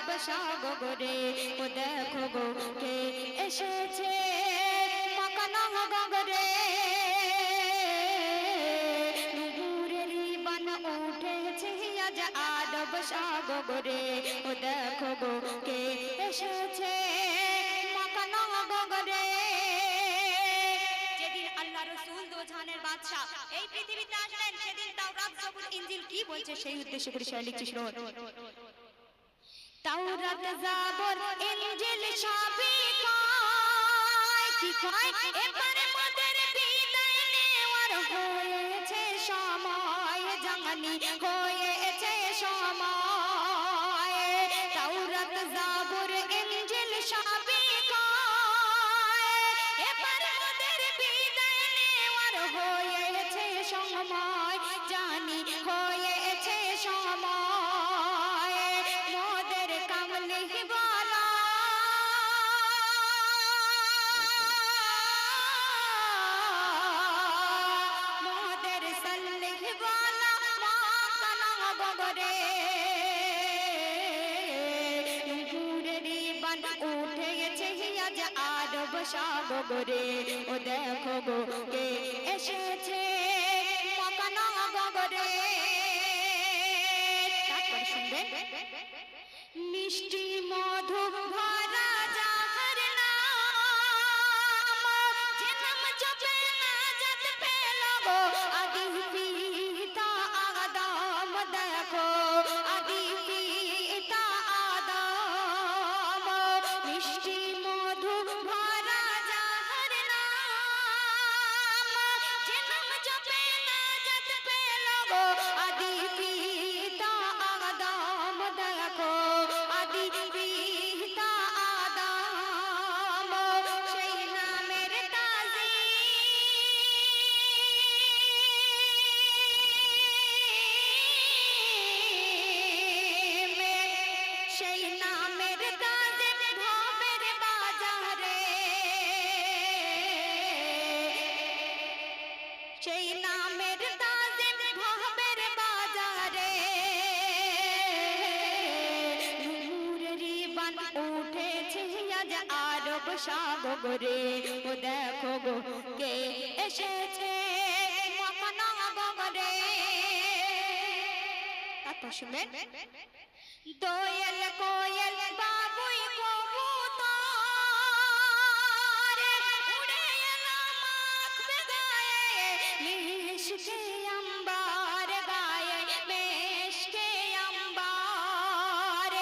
আরব সাগরে ও দেখো গো কে এসেছে মক্কা নগরে নূরের বান উঠেছে আজ আরব সাগরে ও দেখো গো কে এসেছে মক্কা নগরে যেদিন আল্লাহ রাসূল দো জাহানের বাদশা এই পৃথিবীতে আসলেন সেদিন তাওরাত জবুর ইনজিল কি বলছে সেই উদ্দেশ্য করে সে লিখছে শুনুন তাওরাত জাবর ইনজিল সবই কয় কি কয় এবারে মোদের বিদায় নেওয়ার হয়েছে সময় জানি হয়েছে সময় তাওরাত জাবর ইনজিল সবই কয় এবারে মোদের বিদায় নেওয়ার হয়েছে সময় জানি হয়েছে সময় মোদের কামলি বলা মোদের সাল্লিহ বলা মক্কা নগরে নূরের বান উঠেছে আজ আরব সাগরে ও দেখো গো কে এসেছে মক্কা নগরে তারপর শুনবেন মিষ্টি মধু ভরা যাহার নাম যে নাম জপে নাজাত পেল গো আদি পিতা আদম দেখো আদি পিতা আদম মিষ্টি মধু ভরা যাহার নাম যে নাম জপে নাজাত পেল গো আদি পিতা আদম দেখো আদি পিতা আদম সেই নামের তাজিমে সেই নামের তাজিম ভবের বাজারে সেই নামের তাজিম ভবের বাজারে নূরের বান উঠেছে আজ আরব সাগরে ও দেখো গো কে এসেছে মক্কা নগরে তারপর শুনবেন দোয়েল কোয়েল বাবুই কবুতর উড়ে এলো মাখবে গায়ে মিশকে আম্বার গায়ে মিশকে আম্বার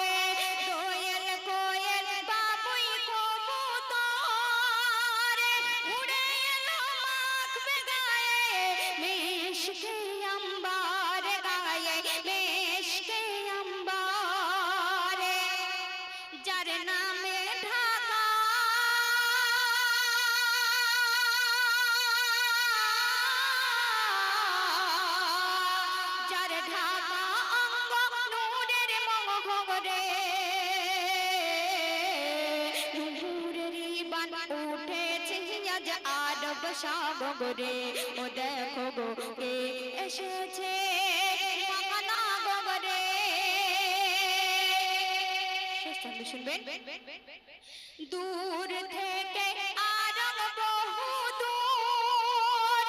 দোয়েল কোয়েল বাবুই কবুতর উড়ে এলো মাখবে গায়ে মিশকে আম্বার গায়ে মিশকে আম্বার যার নামে ঢাকা যার ঢাকা অঙ্গ নূরের মহরে নূরের বান উঠেছে আজ আরব সাগরে ও দেখো গো কে এসেছে মক্কা নগরে শুনবেন দূর থেকে আরব বহু দূর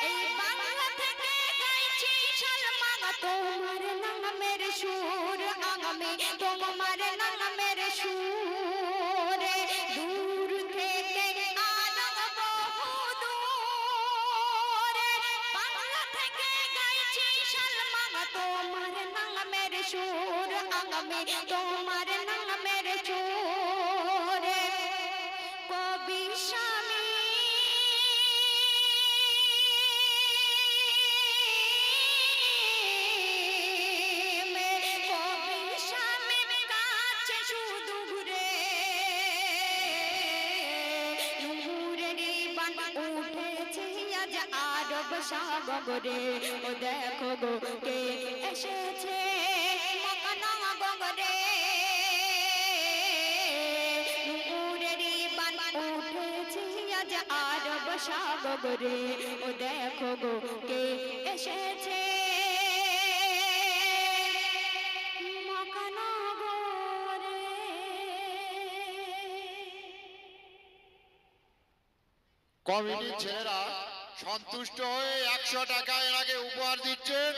এই বাংলা থেকে গাইছি সালমান তোমার নামের সুর আগামী তোমার নামের সুর দূর থেকে আরব বহু দূর বাংলা থেকে গাইছি সালমান তোমার নামের সুর আগামী তোমার নামের সুর কবি স্বামী কবি স্বামী কাছে শুধু ঘুরে নূরের বান উঠেছে আজ আরব সাগরে ও দেখো গো কে এসেছে মক্কা নগরে নূরের বান উঠেছে আজ আরব সাগরে ও দেখো গো কে এসেছে মক্কা নগরে কমিটির ছেলেরা সন্তুষ্ট হয়ে 100 টাকা এর আগে উপহার দিচ্ছেন।